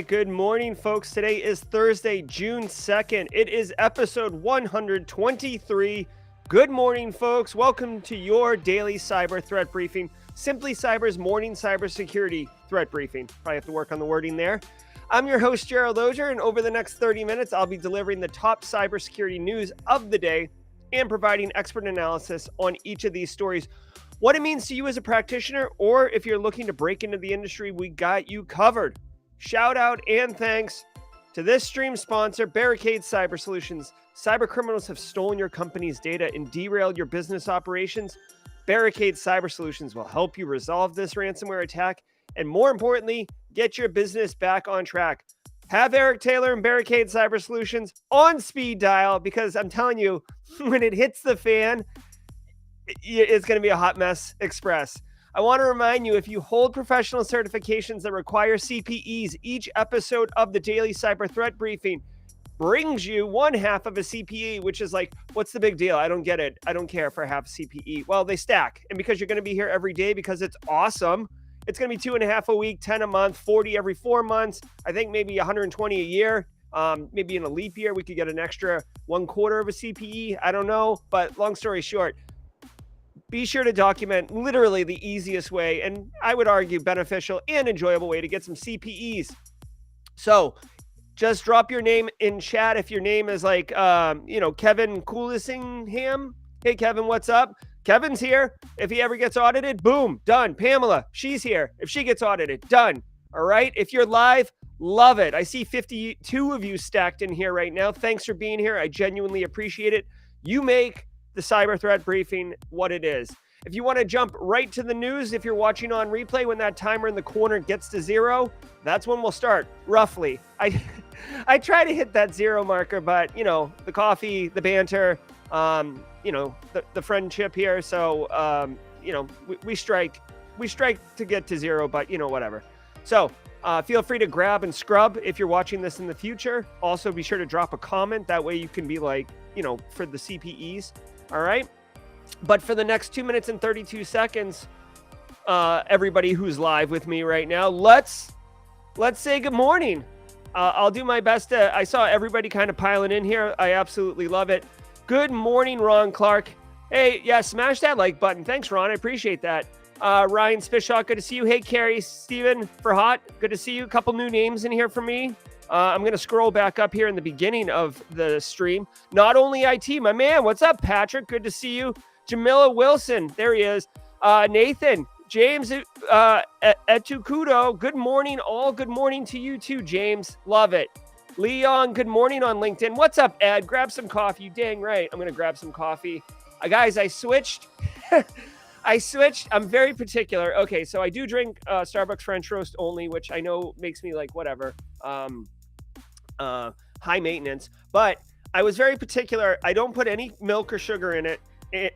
right, good morning, folks. Today is Thursday, June 2nd. It is episode 123. Good morning, folks. Welcome to your daily cyber threat briefing. Simply Cyber's morning cybersecurity threat briefing. Probably have to work on the wording there. I'm your host, Gerald Auger, and over the next 30 minutes, I'll be delivering the top cybersecurity news of the day and providing expert analysis on each of these stories. What it means to you as a practitioner, or if you're looking to break into the industry, we got you covered. Shout out and thanks to this stream sponsor, Barricade Cyber Solutions. Cyber criminals have stolen your company's data and derailed your business operations. Barricade Cyber Solutions will help you resolve this ransomware attack and, more importantly, get your business back on track. Have Eric Taylor and Barricade Cyber Solutions on speed dial, because I'm telling you, when it hits the fan, it's going to be a hot mess express. I want to remind you, if you hold professional certifications that require CPEs, each episode of the Daily Cyber Threat Briefing brings you one half of a CPE, which is like, what's the big deal? I don't get it. I don't care for half CPE. Well, they stack. And because you're going to be here every day, because it's awesome, it's going to be 2.5 a week, 10 a month, 40 every 4 months. I think maybe 120 a year. Maybe in a leap year, we could get an extra 1/4 of a CPE. I don't know. But long story short, be sure to document literally the easiest way, and I would argue beneficial and enjoyable way to get some CPEs. So just drop your name in chat if your name is like, Kevin Coolisingham. Hey, Kevin, what's up? Kevin's here. If he ever gets audited, boom, done. Pamela, she's here. If she gets audited, done. All right. If you're live, love it. I see 52 of you stacked in here right now. Thanks for being here. I genuinely appreciate it. You make the cyber threat briefing what it is. If you want to jump right to the news, if you're watching on replay, when that timer in the corner gets to 0, that's when we'll start, roughly. I try to hit that 0 marker, but the coffee, the banter, the friendship here. So we strike to get to 0, but whatever. So feel free to grab and scrub if you're watching this in the future. Also, be sure to drop a comment. That way you can be like, for the CPEs. All right. But for the next 2 minutes and 32 seconds, everybody who's live with me right now, let's say good morning. I'll do my best to, I saw everybody kind of piling in here. I absolutely love it. Good morning, Ron Clark. Hey, yeah, smash that like button. Thanks, Ron. I appreciate that. Ryan Spishot, good to see you. Hey, Carrie, Steven Verhot, good to see you. A couple new names in here for me. I'm going to scroll back up here in the beginning of the stream. Not only IT, my man. What's up, Patrick? Good to see you. Jamila Wilson. There he is. Nathan. James Etukudo. Good morning, all. Good morning to you too, James. Love it. Leon, good morning on LinkedIn. What's up, Ed? Grab some coffee. You dang right. I'm going to grab some coffee. Guys, I switched. I'm very particular. Okay, so I do drink Starbucks French roast only, which I know makes me like whatever. High maintenance, but I was very particular. I don't put any milk or sugar in it,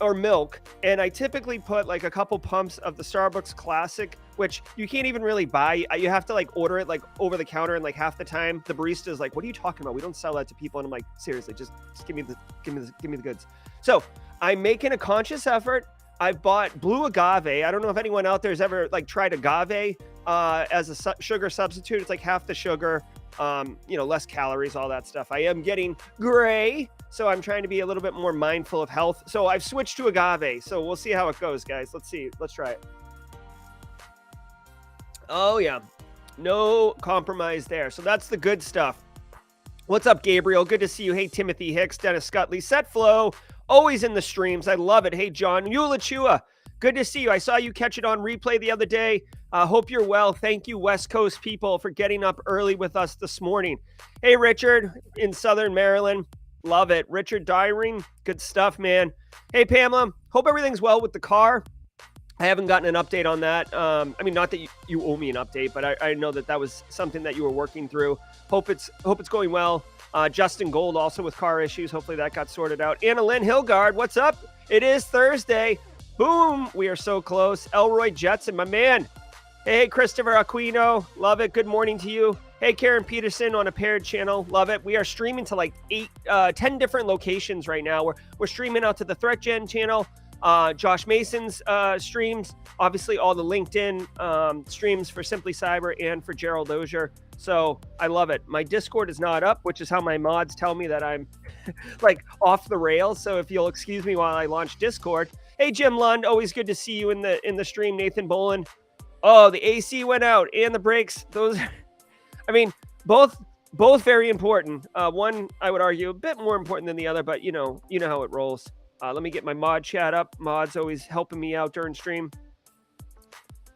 or milk, and I typically put like a couple pumps of the Starbucks Classic, which you can't even really buy. You have to like order it like over the counter, and like half the time the barista is like, "What are you talking about? We don't sell that to people." And I'm like, "Seriously, just give me the goods." So I'm making a conscious effort. I've bought blue agave. I don't know if anyone out there has ever like tried agave as a sugar substitute. It's like half the sugar. Less calories, all that stuff. I am getting gray, so I'm trying to be a little bit more mindful of health. So I've switched to agave. So we'll see how it goes, guys. Let's see. Let's try it. Oh, yeah. No compromise there. So that's the good stuff. What's up, Gabriel? Good to see you. Hey, Timothy Hicks, Dennis Scutley, Set Flow, always in the streams. I love it. Hey, John Ulachua. Good to see you. I saw you catch it on replay the other day. Hope you're well. Thank you, West Coast people, for getting up early with us this morning. Hey, Richard in Southern Maryland. Love it. Richard Dyring. Good stuff, man. Hey, Pamela. Hope everything's well with the car. I haven't gotten an update on that. Not that you owe me an update, but I know that was something that you were working through. Hope it's going well. Justin Gold also with car issues. Hopefully that got sorted out. Anna Lynn Hilgard. What's up? It is Thursday. Boom. We are so close. Elroy Jetson, my man. Hey, Christopher Aquino. Love it. Good morning to you. Hey, Karen Peterson on a paired channel. Love it. We are streaming to like 10 different locations right now. We're streaming out to the Threat Gen channel, Josh Mason's streams, obviously all the LinkedIn streams for Simply Cyber and for Gerald Auger. So I love it. My Discord is not up, which is how my mods tell me that I'm like off the rails. So if you'll excuse me while I launch Discord. Hey, Jim Lund, always good to see you in the stream. Nathan Boland. Oh, the AC went out and the brakes. Those, I mean, both very important. One, I would argue, a bit more important than the other, but you know how it rolls. Let me get my mod chat up. Mod's always helping me out during stream.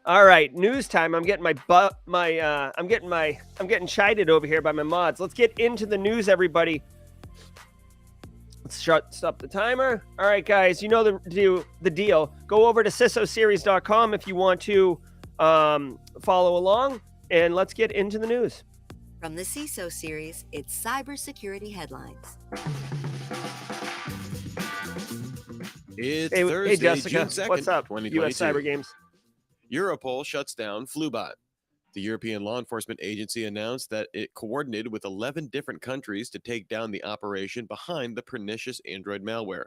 All right, news time. I'm getting I'm getting chided over here by my mods. Let's get into the news, everybody. Let's stop the timer. All right, guys, you know the deal. Go over to cisoseries.com if you want to follow along, and let's get into the news. From the CISO series, it's cybersecurity headlines. It's Thursday, hey Jessica, June 2nd, what's up? 2022. US Cyber Games. Europol shuts down FluBot. The European law enforcement agency announced that it coordinated with 11 different countries to take down the operation behind the pernicious Android malware.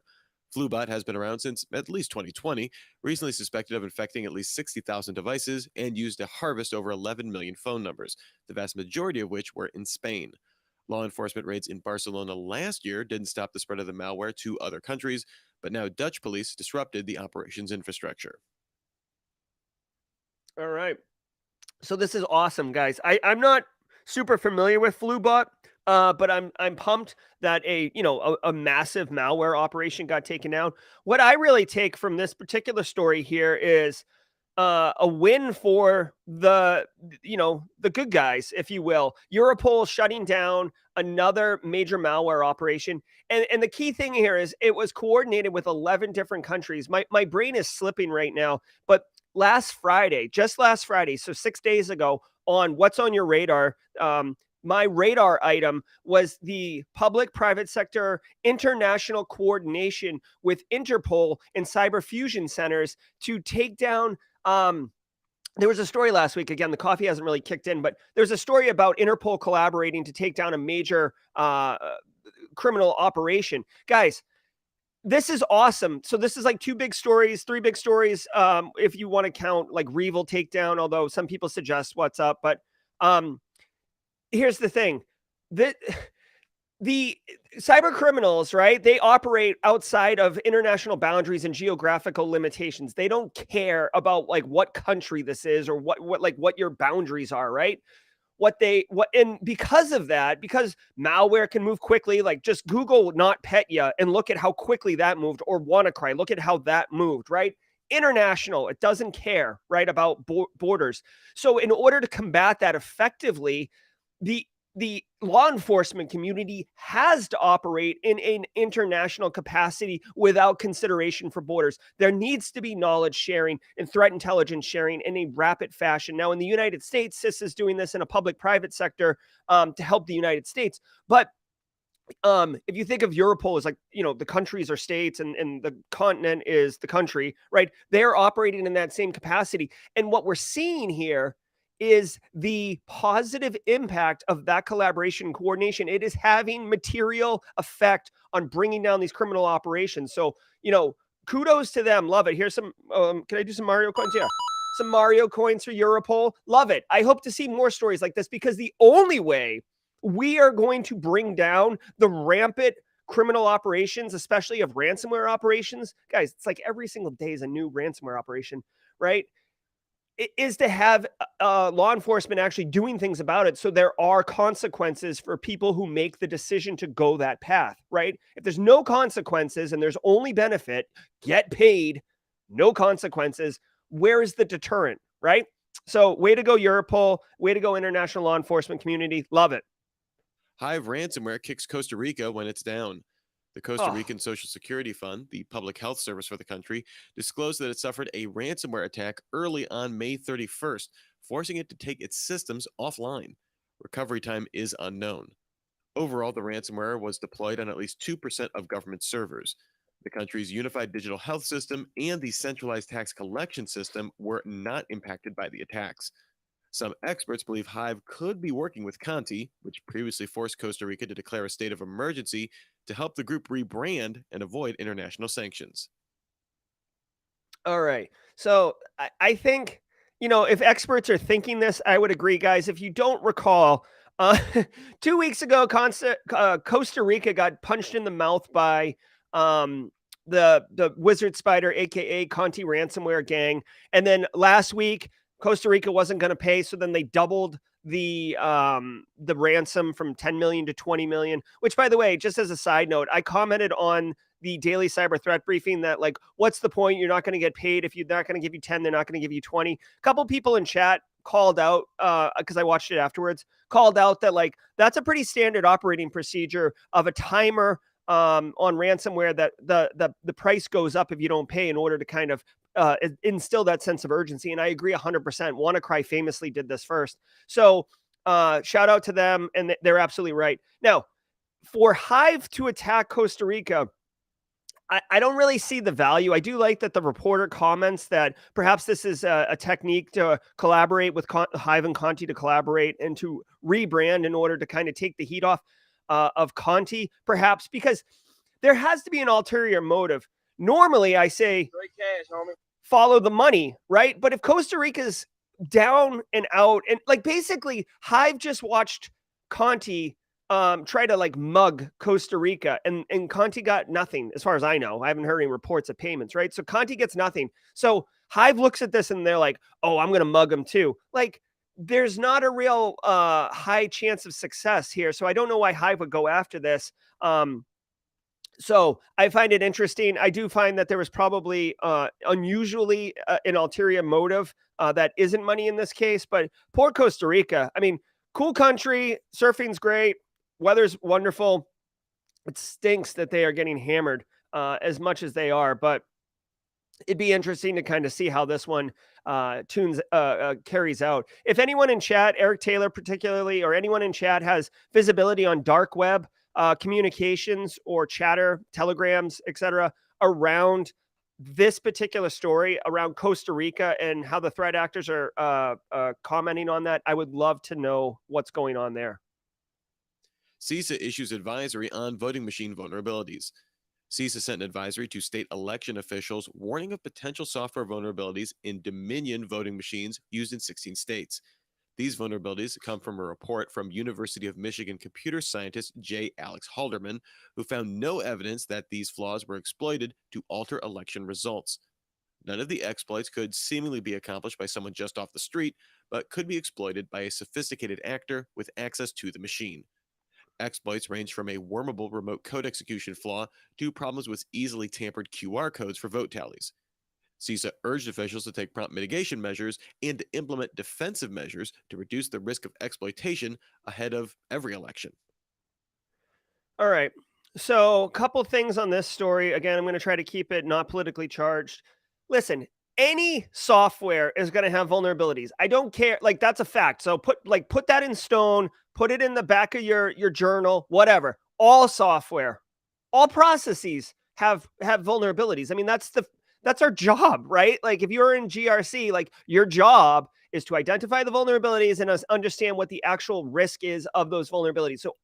FluBot has been around since at least 2020, recently suspected of infecting at least 60,000 devices and used to harvest over 11 million phone numbers, the vast majority of which were in Spain. Law enforcement raids in Barcelona last year didn't stop the spread of the malware to other countries, but now Dutch police disrupted the operation's infrastructure. All right. So this is awesome, guys. I'm not super familiar with FluBot, but I'm pumped that a massive malware operation got taken down. What I really take from this particular story here is a win for the good guys, if you will. Europol shutting down another major malware operation. And the key thing here is it was coordinated with 11 different countries. My brain is slipping right now, but just last Friday, so 6 days ago, on What's on Your Radar, my radar item was the public-private sector international coordination with Interpol and cyber fusion centers to take down there was a story last week. Again, the coffee hasn't really kicked in, but there's a story about Interpol collaborating to take down a major criminal operation. Guys, this is awesome. So this is like three big stories, if you want to count like Revel takedown, although some people suggest what's up. But here's the thing. The cyber criminals, right? They operate outside of international boundaries and geographical limitations. They don't care about like what country this is or what your boundaries are, right? And because of that, because malware can move quickly, like just Google NotPetya and look at how quickly that moved, or WannaCry, look at how that moved, right? International, it doesn't care, right, about borders. So in order to combat that effectively, the law enforcement community has to operate in an international capacity without consideration for borders. There needs to be knowledge sharing and threat intelligence sharing in a rapid fashion. Now, in the United States, CIS is doing this in a public-private sector to help the United States. But if you think of Europol as like, the countries are states and the continent is the country, right? They're operating in that same capacity. And what we're seeing here is the positive impact of that collaboration and coordination. It is having material effect on bringing down these criminal operations. So, kudos to them. Love it. Here's some, can I do some Mario coins? Yeah. Some Mario coins for Europol. Love it. I hope to see more stories like this, because the only way we are going to bring down the rampant criminal operations, especially of ransomware operations, guys, it's like every single day is a new ransomware operation, right? It is to have law enforcement actually doing things about it. So there are consequences for people who make the decision to go that path, right? If there's no consequences and there's only benefit, get paid, no consequences, where is the deterrent, right? So way to go, Europol, way to go, international law enforcement community. Love it. Hive ransomware kicks Costa Rica when it's down. The Costa Rican Social Security Fund, the public health service for the country, disclosed that it suffered a ransomware attack early on May 31st, forcing it to take its systems offline. Recovery time is unknown. Overall, the ransomware was deployed on at least 2% of government servers. The country's unified digital health system and the centralized tax collection system were not impacted by the attacks. Some experts believe Hive could be working with Conti, which previously forced Costa Rica to declare a state of emergency to help the group rebrand and avoid international sanctions. All right. So I think, if experts are thinking this, I would agree, guys. If you don't recall, uh, 2 weeks ago, Costa Rica got punched in the mouth by um, the Wizard Spider, aka Conti ransomware gang, and then last week Costa Rica wasn't going to pay, so then they doubled the ransom from 10 million to 20 million. Which, by the way, just as a side note, I commented on the daily cyber threat briefing that, like, what's the point? You're not going to get paid. If you're not going to give you 10, they're not going to give you 20. A couple people in chat called out, because I watched it afterwards, called out that, like, that's a pretty standard operating procedure of a timer on ransomware, that the price goes up if you don't pay, in order to kind of instill that sense of urgency. And I agree 100%. WannaCry famously did this first. So shout out to them, and they're absolutely right. Now, for Hive to attack Costa Rica, I don't really see the value. I do like that the reporter comments that perhaps this is a technique to collaborate with Hive and Conti, to collaborate and to rebrand in order to kind of take the heat off of Conti, perhaps, because there has to be an ulterior motive. Normally, I say, Great cash, homie. follow the money, right? But if Costa Rica's down and out, and like basically Hive just watched Conti try to like mug Costa Rica, and Conti got nothing, as far as I know. I haven't heard any reports of payments, right? So Conti gets nothing. So Hive looks at this and they're like, oh, I'm gonna mug him too. Like, there's not a real high chance of success here. So I don't know why Hive would go after this. So I find it interesting. I do find that there was probably unusually an ulterior motive that isn't money in this case. But poor Costa Rica. I mean, cool country, surfing's great, weather's wonderful. It stinks that they are getting hammered as much as they are. But it'd be interesting to kind of see how this one carries out. If anyone in chat, Eric Taylor particularly, or anyone in chat has visibility on dark web communications or chatter, telegrams, etc., around this particular story, around Costa Rica, and how the threat actors are commenting on that, I would love to know what's going on there. CISA issues advisory on voting machine vulnerabilities. CISA sent an advisory to state election officials warning of potential software vulnerabilities in Dominion voting machines used in 16 states. These vulnerabilities come from a report from University of Michigan computer scientist J. Alex Halderman, who found no evidence that these flaws were exploited to alter election results. None of the exploits could seemingly be accomplished by someone just off the street, but could be exploited by a sophisticated actor with access to the machine. Exploits range from a wormable remote code execution flaw to problems with easily tampered QR codes for vote tallies. CISA urged officials to take prompt mitigation measures and to implement defensive measures to reduce the risk of exploitation ahead of every election. All right. So, a couple things on this story. Again, I'm going to try to keep it not politically charged. Listen, any software is going to have vulnerabilities. I don't care. Like, that's a fact. So put that in stone, put it in the back of your journal, whatever. All software, all processes have vulnerabilities. I mean, that's our job, right? Like, if you're in GRC, like, your job is to identify the vulnerabilities and understand what the actual risk is of those vulnerabilities. So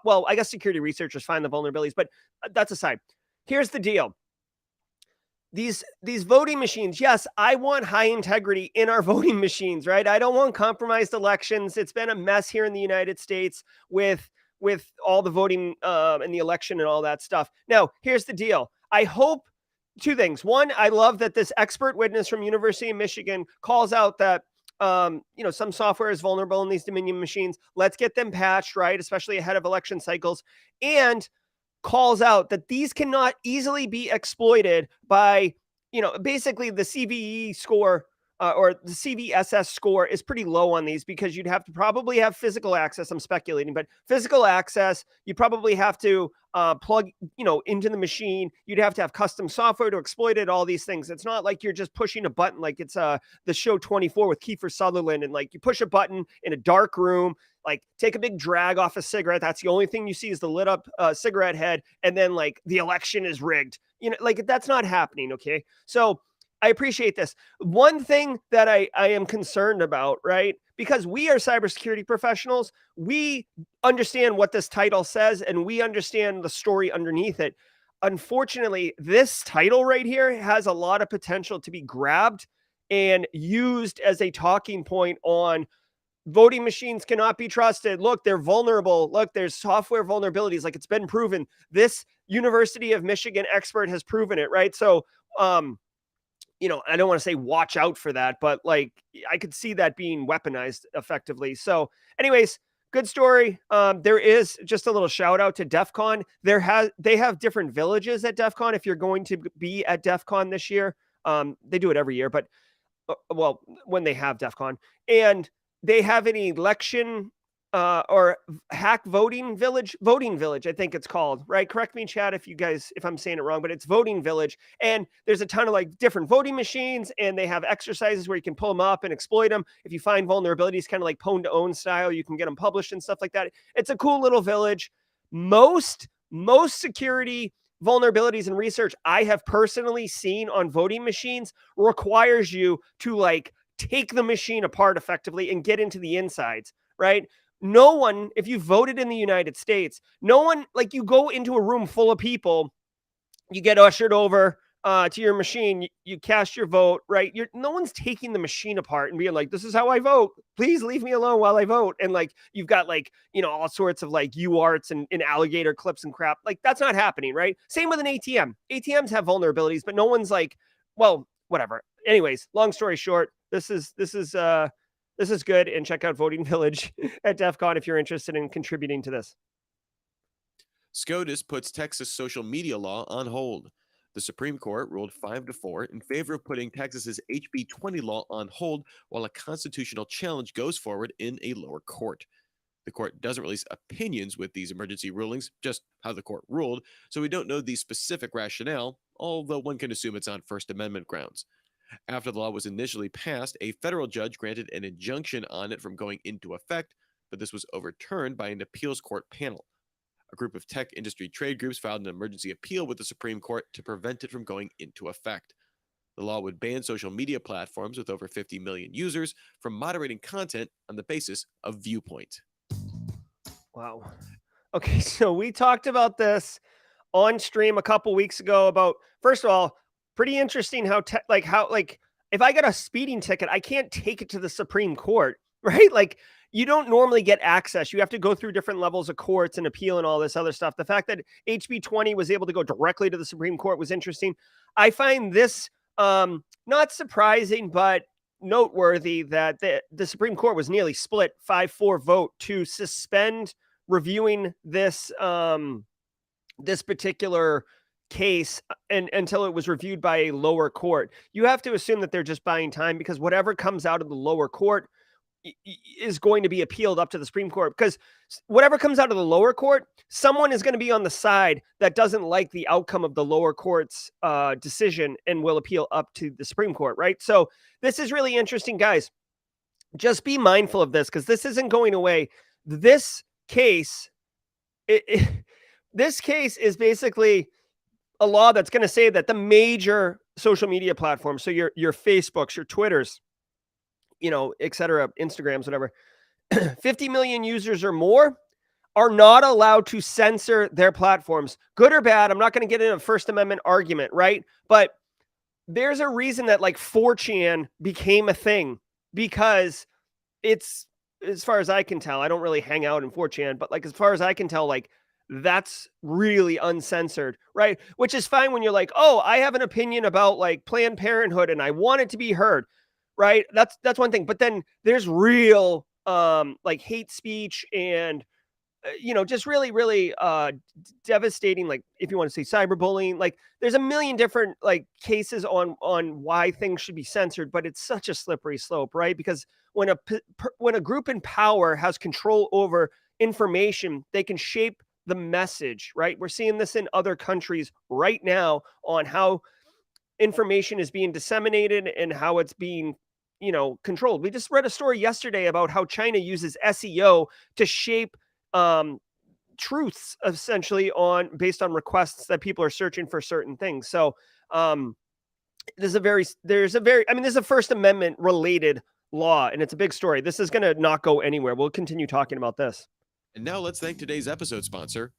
well, I guess security researchers find the vulnerabilities, but that's aside. Here's the deal. These voting machines, yes, I want high integrity in our voting machines, right? I don't want compromised elections. It's been a mess here in the United States with all the voting and the election and all that stuff. Now, here's the deal. I hope two things. One, I love that this expert witness from University of Michigan calls out that some software is vulnerable in these Dominion machines. Let's get them patched, right? Especially ahead of election cycles. And calls out that these cannot easily be exploited by, basically the CVE score or the CVSS score is pretty low on these, because you'd have to probably have physical access. I'm speculating, but physical access, you probably have to plug, into the machine. You'd have to have custom software to exploit it, all these things. It's not like you're just pushing a button like it's the show 24 with Kiefer Sutherland, and like you push a button in a dark room, like take a big drag off a cigarette. That's the only thing you see is the lit up cigarette head. And then like the election is rigged, like that's not happening. Okay. So I appreciate this. One thing that I am concerned about, right? Because we are cybersecurity professionals, we understand what this title says and we understand the story underneath it. unfortunately, this title right here has a lot of potential to be grabbed and used as a talking point on voting machines cannot be trusted. Look, they're vulnerable. Look, there's software vulnerabilities. Like, it's been proven. This University of Michigan expert has proven it, right? So, I don't want to say watch out for that, but like I could see that being weaponized effectively. So, anyways, good story. There is just a little shout out to DEF CON. They have different villages at DEF CON. If you're going to be at DEF CON this year, they do it every year, but when they have DEF CON, and they have an election or hack voting village, I think it's called, right? Correct me, chat, if I'm saying it wrong, but it's voting village. And there's a ton of like different voting machines, and they have exercises where you can pull them up and exploit them. If you find vulnerabilities, kind of like pwn to own style, you can get them published and stuff like that. It's a cool little village. Most security vulnerabilities and research I have personally seen on voting machines requires you to like take the machine apart effectively and get into the insides, right? No one, if you voted in the United States, no one, like, you go into a room full of people, you get ushered over to your machine, you cast your vote, right? No one's taking the machine apart and being like, this is how I vote. Please leave me alone while I vote. And like, you've got like, all sorts of like UARTs and alligator clips and crap. Like, that's not happening, right? Same with an ATM. ATMs have vulnerabilities, but no one's like, well, whatever. Anyways, long story short, this is good, and check out Voting Village at DEF CON if you're interested in contributing to this. SCOTUS puts Texas social media law on hold. The Supreme Court ruled 5-4 in favor of putting Texas's HB 20 law on hold while a constitutional challenge goes forward in a lower court. The court doesn't release opinions with these emergency rulings, just how the court ruled, so we don't know the specific rationale, although one can assume it's on First Amendment grounds. After the law was initially passed, a federal judge granted an injunction on it from going into effect, but this was overturned by an appeals court panel. A group of tech industry trade groups filed an emergency appeal with the Supreme Court to prevent it from going into effect. The law would ban social media platforms with over 50 million users from moderating content on the basis of viewpoint. Wow. Okay, so we talked about this on stream a couple weeks ago about, first of all, pretty interesting how if I get a speeding ticket, I can't take it to the Supreme Court, right? Like, you don't normally get access. You have to go through different levels of courts and appeal and all this other stuff. The fact that HB 20 was able to go directly to the Supreme Court was interesting. I find this not surprising, but noteworthy that the Supreme Court was nearly split 5-4 vote to suspend reviewing this this particular case until it was reviewed by a lower court. You have to assume that they're just buying time, because whatever comes out of the lower court is going to be appealed up to the Supreme Court, because whatever comes out of the lower court, someone is going to be on the side that doesn't like the outcome of the lower court's decision and will appeal up to the Supreme Court, right? So this is really interesting, guys. Just be mindful of this, because this isn't going away. This case, this case is basically a law that's going to say that the major social media platforms, so your Facebooks, your Twitters, et cetera, Instagrams, whatever, 50 million users or more are not allowed to censor their platforms. Good or bad, I'm not going to get into a First Amendment argument, right? But there's a reason that like 4chan became a thing, because it's, as far as I can tell, I don't really hang out in 4chan, but like, as far as I can tell, like, that's really uncensored, right? Which is fine when you're like, oh, I have an opinion about like Planned Parenthood and I want it to be heard, right? That's one thing. But then there's real like hate speech and just really, really devastating, like, if you want to say cyberbullying, like there's a million different like cases on why things should be censored, but it's such a slippery slope, right? Because when a group in power has control over information, they can shape the message, right? We're seeing this in other countries right now on how information is being disseminated and how it's being, controlled. We just read a story yesterday about how China uses SEO to shape truths essentially based on requests that people are searching for certain things. So there's a First Amendment related law, and it's a big story. This is going to not go anywhere. We'll continue talking about this. And now let's thank today's episode sponsor,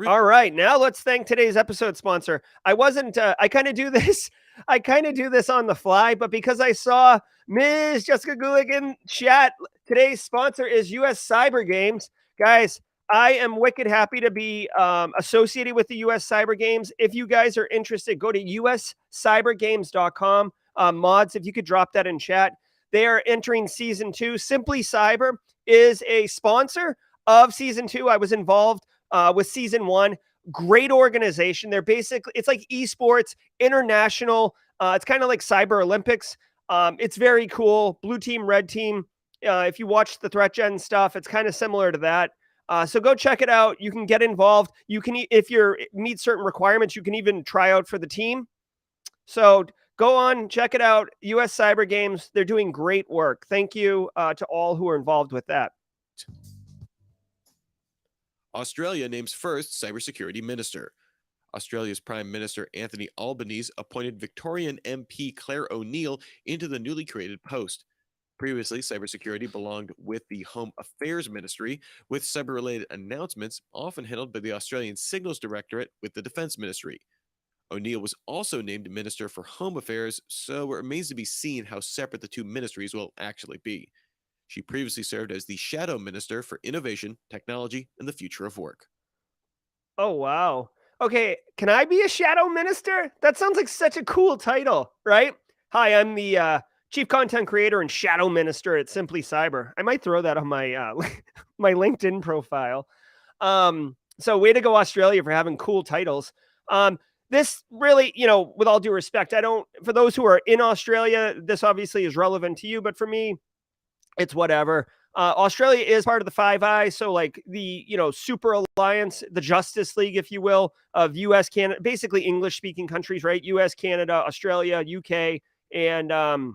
All right, now let's thank today's episode sponsor. I kind of do this. I kind of do this on the fly, but because I saw Ms. Jessica Gulick in chat, today's sponsor is US Cyber Games. Guys, I am wicked happy to be associated with the US Cyber Games. If you guys are interested, go to uscybergames.com. Mods, if you could drop that in chat. They are entering season 2. Simply Cyber is a sponsor of season 2. I was involved with season 1. Great organization. It's like esports, international. It's kind of like Cyber Olympics. It's very cool. Blue team, red team. If you watch the threat gen stuff, it's kind of similar to that. So go check it out. You can get involved. You can, if you meet certain requirements, you can even try out for the team. So go on, check it out. US Cyber Games. They're doing great work. Thank you to all who are involved with that. Australia names first cybersecurity minister. Australia's Prime Minister Anthony Albanese appointed Victorian MP Claire O'Neill into the newly created post. Previously, cybersecurity belonged with the Home Affairs Ministry, with cyber-related announcements often handled by the Australian Signals Directorate with the Defence Ministry. O'Neill was also named Minister for Home Affairs, so it remains to be seen how separate the two ministries will actually be. She previously served as the Shadow Minister for Innovation, Technology, and the Future of Work. Oh, wow. Okay, can I be a Shadow Minister? That sounds like such a cool title, right? Hi, I'm the Chief Content Creator and Shadow Minister at Simply Cyber. I might throw that on my my LinkedIn profile. So way to go, Australia, for having cool titles. This really, with all due respect, for those who are in Australia, this obviously is relevant to you, but for me, it's whatever. Australia is part of the Five Eyes, so like the super alliance, the Justice League, if you will, of U.S., Canada, basically English-speaking countries, right? U.S., Canada, Australia, U.K., and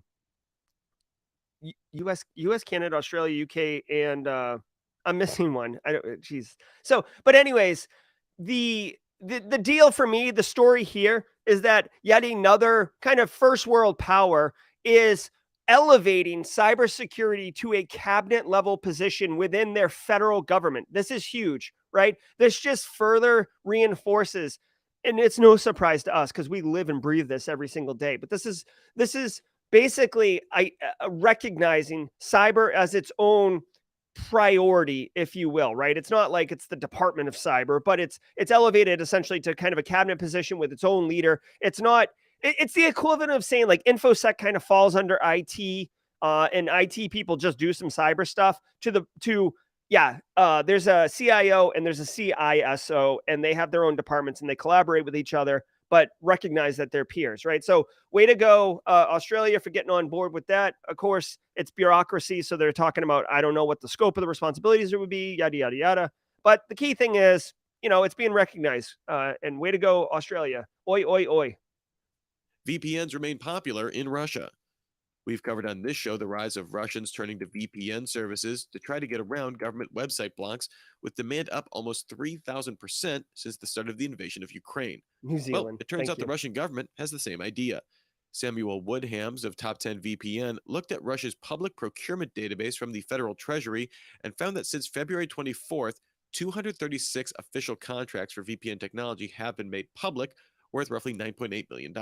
U.S., Canada, Australia, U.K., and I'm missing one. I don't. Geez. So, but anyways, the deal for me, the story here is that yet another kind of first world power is elevating cybersecurity to a cabinet level position within their federal government. This is huge, right? This just further reinforces, and it's no surprise to us because we live and breathe this every single day. But this is basically recognizing cyber as its own priority, if you will, right? It's not like it's the Department of Cyber, but it's elevated essentially to kind of a cabinet position with its own leader. It's the equivalent of saying like InfoSec kind of falls under IT, and IT people just do some cyber stuff there's a CIO and there's a CISO, and they have their own departments and they collaborate with each other, but recognize that they're peers, right? So way to go, Australia, for getting on board with that. Of course, it's bureaucracy, so they're talking about, I don't know what the scope of the responsibilities would be, yada, yada, yada. But the key thing is, it's being recognized, and way to go, Australia. Oi, oi, oi. VPNs remain popular in Russia. We've covered on this show the rise of Russians turning to VPN services to try to get around government website blocks, with demand up almost 3,000% since the start of the invasion of Ukraine. New Zealand. Well, it turns out the Russian government has the same idea. Samuel Woodhams of Top 10 VPN looked at Russia's public procurement database from the Federal Treasury and found that since February 24th, 236 official contracts for VPN technology have been made public, worth roughly $9.8 million.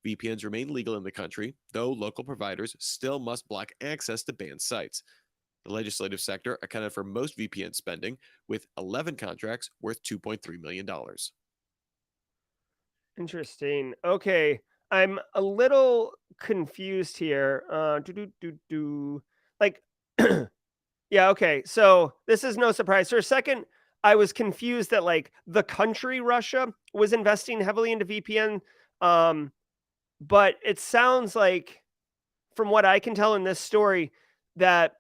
VPNs remain legal in the country, though local providers still must block access to banned sites. The legislative sector accounted for most VPN spending, with 11 contracts worth $2.3 million. Interesting. Okay. I'm a little confused here. Like, yeah, okay. So this is no surprise. For a second, I was confused that like the country Russia was investing heavily into VPN. But it sounds like, from what I can tell in this story, that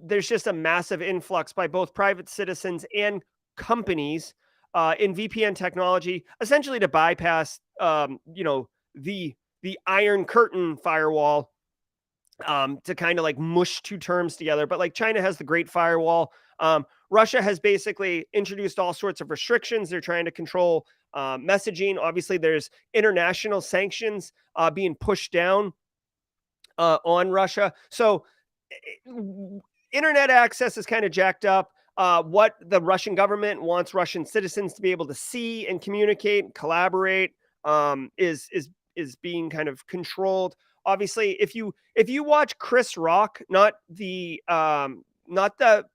there's just a massive influx by both private citizens and companies in VPN technology, essentially to bypass, the Iron Curtain firewall, to kind of like mush two terms together. But like China has the Great Firewall. Russia has basically introduced all sorts of restrictions. They're trying to control messaging. Obviously, there's international sanctions being pushed down on Russia. So internet access is kind of jacked up. what the Russian government wants Russian citizens to be able to see and communicate, collaborate, is being kind of controlled. Obviously, if you watch Chris Rock, not the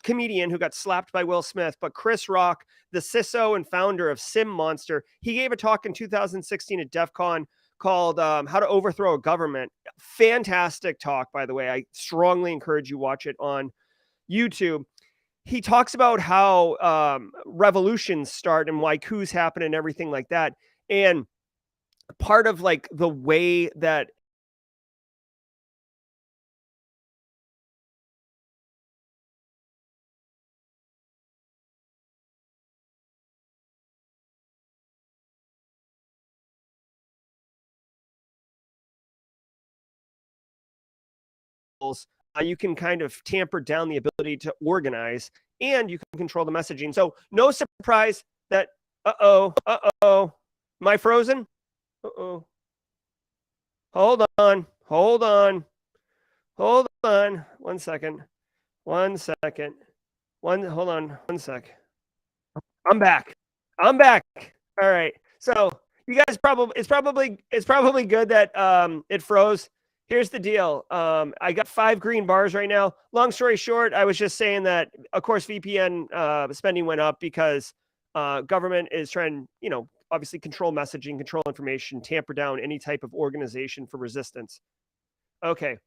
comedian who got slapped by Will Smith, but Chris Rock, the CISO and founder of Sim Monster, he gave a talk in 2016 at DEF CON called How to Overthrow a Government. Fantastic talk, by the way. I strongly encourage you watch it on YouTube. He talks about how revolutions start and why coups happen and everything like that. And part of like the way that you can kind of tamper down the ability to organize, and you can control the messaging. So no surprise that, am I frozen? Hold on. Hold on. 1 second. 1 second. Hold on. 1 sec. I'm back. All right. So you guys it's probably good that it froze. Here's the deal. I got 5 green bars right now. Long story short, I was just saying that, of course, VPN spending went up because government is trying, obviously control messaging, control information, tamper down any type of organization for resistance. Okay.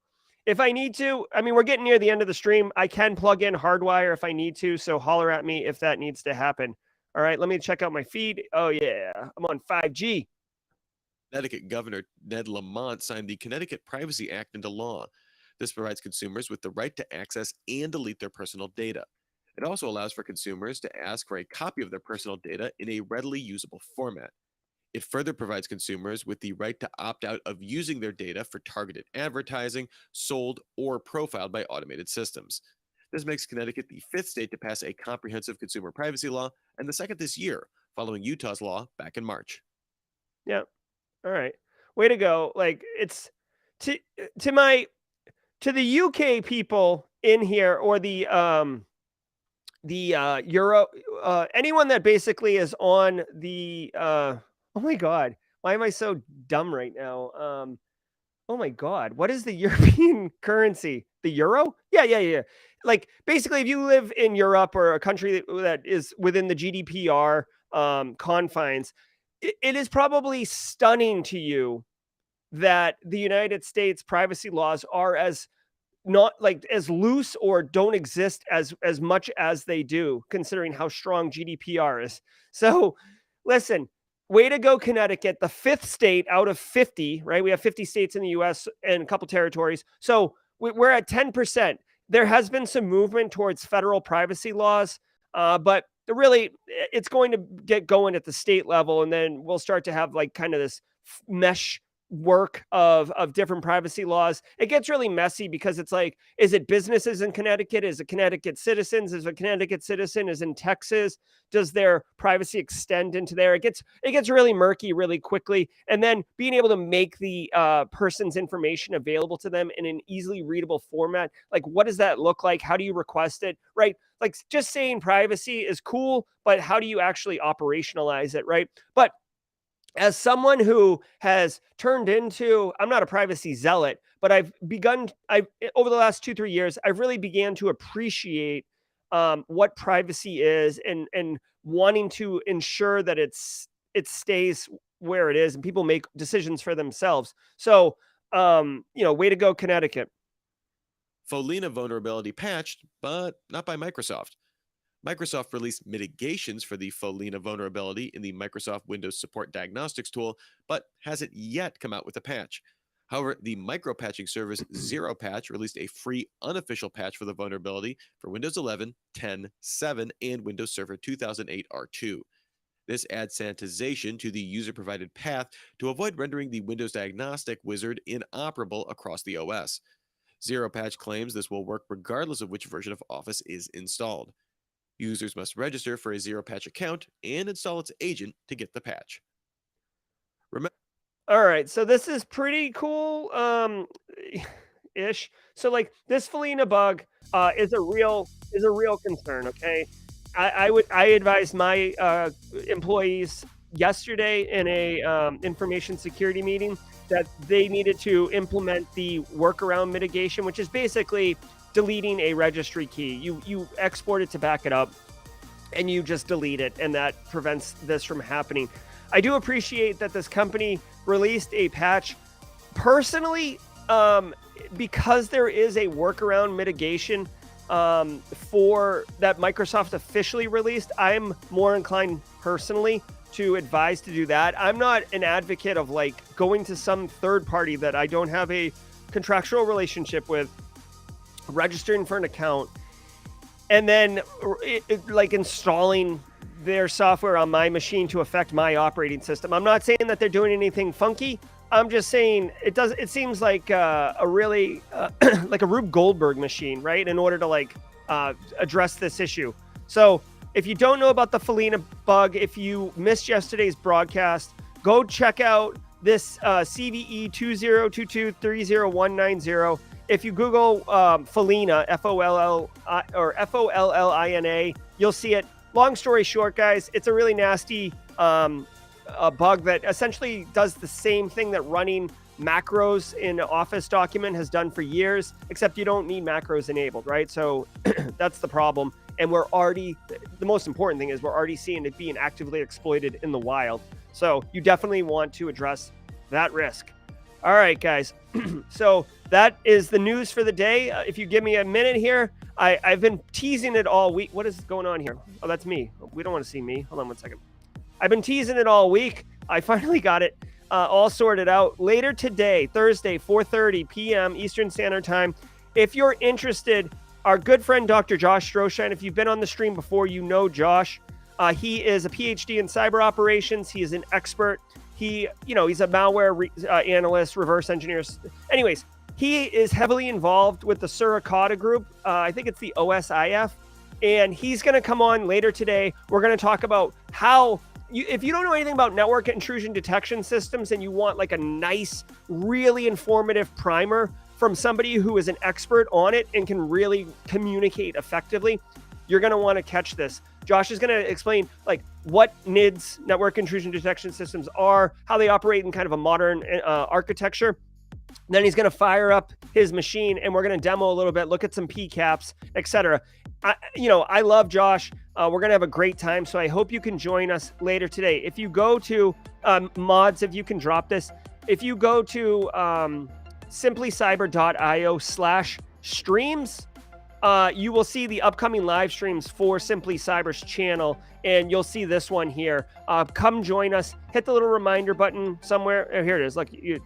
If I need to, we're getting near the end of the stream. I can plug in Hardwire if I need to, so holler at me if that needs to happen. All right, let me check out my feed. Oh, yeah, I'm on 5G. Connecticut Governor Ned Lamont signed the Connecticut Privacy Act into law. This provides consumers with the right to access and delete their personal data. It also allows for consumers to ask for a copy of their personal data in a readily usable format. It further provides consumers with the right to opt out of using their data for targeted advertising, sold, or profiled by automated systems. This makes Connecticut the 5th state to pass a comprehensive consumer privacy law and the 2nd this year, following Utah's law back in March. Yeah. All right. Way to go. Like, it's to the UK people in here, or the Euro, anyone that basically is on the oh my god, why am I so dumb right now? Oh my god, what is the European currency? The euro? Yeah. Like, basically, if you live in Europe or a country that is within the GDPR confines, it is probably stunning to you that the United States privacy laws are as not like as loose or don't exist as much as they do, considering how strong GDPR is. So listen, way to go, Connecticut, the 5th state out of 50, right? We have 50 states in the US and a couple territories. So we're at 10%. There has been some movement towards federal privacy laws, but really it's going to get going at the state level, and then we'll start to have like kind of this mesh work of different privacy laws. It gets really messy because it's like, is it businesses in Connecticut? Is it Connecticut citizens? Is a Connecticut citizen is in Texas? Does their privacy extend into there? It gets really murky really quickly. And then being able to make the person's information available to them in an easily readable format. Like, what does that look like? How do you request it? Right? Like, just saying privacy is cool, but how do you actually operationalize it? Right? But as someone who has turned into, I'm not a privacy zealot, but I've over the last 2-3 years, I've really began to appreciate what privacy is, and wanting to ensure that it stays where it is and people make decisions for themselves. So, way to go, Connecticut. Follina vulnerability patched, but not by Microsoft. Microsoft released mitigations for the Follina vulnerability in the Microsoft Windows Support Diagnostics tool, but hasn't yet come out with a patch. However, the micro-patching service ZeroPatch released a free unofficial patch for the vulnerability for Windows 11, 10, 7, and Windows Server 2008 R2. This adds sanitization to the user-provided path to avoid rendering the Windows Diagnostic wizard inoperable across the OS. ZeroPatch claims this will work regardless of which version of Office is installed. Users must register for a ZeroPatch account and install its agent to get the patch. All right, so this is pretty cool, ish. So like this Follina bug is a real concern. Okay, I advised my employees yesterday in a information security meeting that they needed to implement the workaround mitigation, which is basically deleting a registry key. You export it to back it up, and you just delete it, and that prevents this from happening. I do appreciate that this company released a patch. Personally, because there is a workaround mitigation for that Microsoft officially released, I'm more inclined personally to advise to do that. I'm not an advocate of like going to some third party that I don't have a contractual relationship with, registering for an account, and then like installing their software on my machine to affect my operating system. I'm not saying that they're doing anything funky. I'm just saying it seems like a really like a Rube Goldberg machine, right? In order to like address this issue. So if you don't know about the Follina bug, if you missed yesterday's broadcast, go check out this CVE 2022309190. If you Google Follina, Follina, you'll see it. Long story short, guys, it's a really nasty a bug that essentially does the same thing that running macros in an Office document has done for years, except you don't need macros enabled, right? So that's the problem. And the most important thing is we're already seeing it being actively exploited in the wild. So you definitely want to address that risk. All right, guys. So that is the news for the day. If you give me a minute here, I've been teasing it all week. What is going on here? Oh, that's me. We don't want to see me. Hold on one second. I've been teasing it all week. I finally got it all sorted out. Later today, Thursday, 4:30 p.m. Eastern Standard Time. If you're interested, our good friend Dr. Josh Stroshine, if you've been on the stream before, you know Josh. He is a PhD in cyber operations. He is an expert. He's a malware analyst, reverse engineer. Anyways, he is heavily involved with the Suricata group. I think it's the OSIF. And he's going to come on later today. We're going to talk about how, if you don't know anything about network intrusion detection systems and you want like a nice, really informative primer from somebody who is an expert on it and can really communicate effectively, you're going to want to catch this. Josh is going to explain like what NIDS, network intrusion detection systems, are, how they operate in kind of a modern architecture. Then he's going to fire up his machine and we're going to demo a little bit, look at some PCAPs, etc. I love Josh. We're going to have a great time. So I hope you can join us later today. If you go to mods, if you can drop this, if you go to simplycyber.io/streams, you will see the upcoming live streams for Simply Cyber's channel, and you'll see this one here. Come join us. Hit the little reminder button somewhere. Oh, here it is. Look, you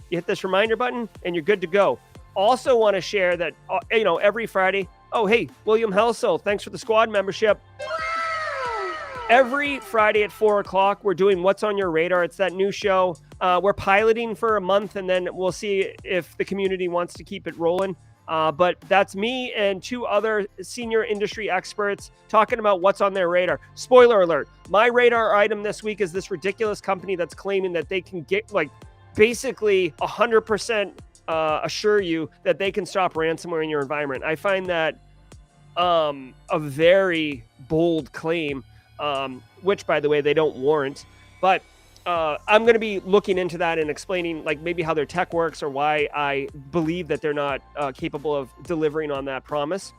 hit this reminder button, and you're good to go. Also want to share that, every Friday. Oh, hey, William Helsel, thanks for the squad membership. Every Friday at 4 o'clock, we're doing What's on Your Radar. It's that new show. We're piloting for a month, and then we'll see if the community wants to keep it rolling. But that's me and two other senior industry experts talking about what's on their radar. Spoiler alert, my radar item this week is this ridiculous company that's claiming that they can get basically 100% assure you that they can stop ransomware in your environment. I find that a very bold claim, which, by the way, they don't warrant. But I'm going to be looking into that and explaining maybe how their tech works or why I believe that they're not capable of delivering on that promise.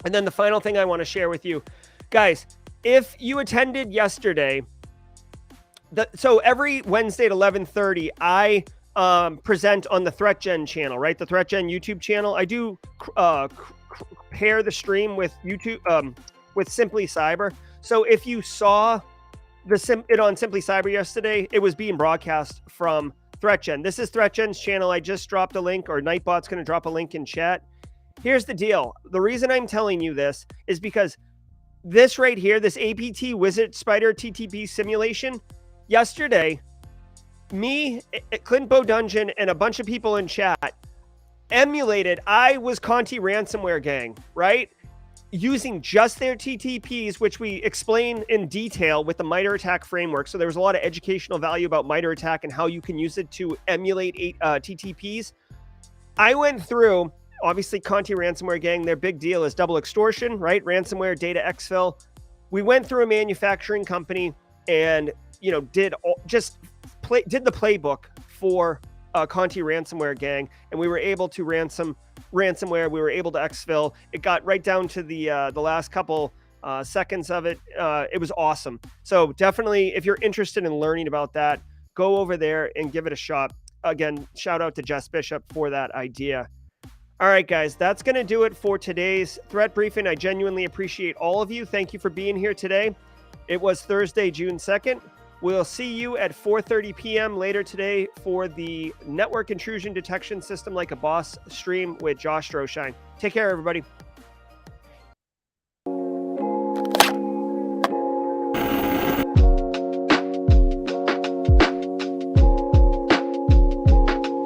And then the final thing I want to share with you guys, if you attended yesterday, so every Wednesday at 11:30, I present on the ThreatGen channel, right? The ThreatGen YouTube channel. I do pair the stream with YouTube, with Simply Cyber. So if you saw it on Simply Cyber yesterday, it was being broadcast from ThreatGen. This is ThreatGen's channel. I just dropped a link, or Nightbot's going to drop a link in chat. Here's the deal. The reason I'm telling you this is because this right here, this APT Wizard Spider TTP simulation, yesterday, me, Clint Bodungeon, and a bunch of people in chat emulated. I was Conti Ransomware Gang, right? Using just their TTPs, which we explain in detail with the MITRE ATT&CK framework. So there was a lot of educational value about MITRE ATT&CK and how you can use it to emulate TTPs. I went through, obviously, Conti Ransomware Gang, their big deal is double extortion, right? Ransomware, data exfil. we went through a manufacturing company and, did the playbook for Conti ransomware gang, and we were able to ransom ransomware. We were able to exfil. It got right down to the last couple seconds of it. It was awesome. So definitely, if you're interested in learning about that, go over there and give it a shot. Again, shout out to Jess Bishop for that idea. All right, guys, that's going to do it for today's threat briefing. I genuinely appreciate all of you. Thank you for being here today. It was Thursday, June 2nd. We'll see you at 4:30 p.m. later today for the Network Intrusion Detection System Like a Boss stream with Josh Stroshine. Take care, everybody.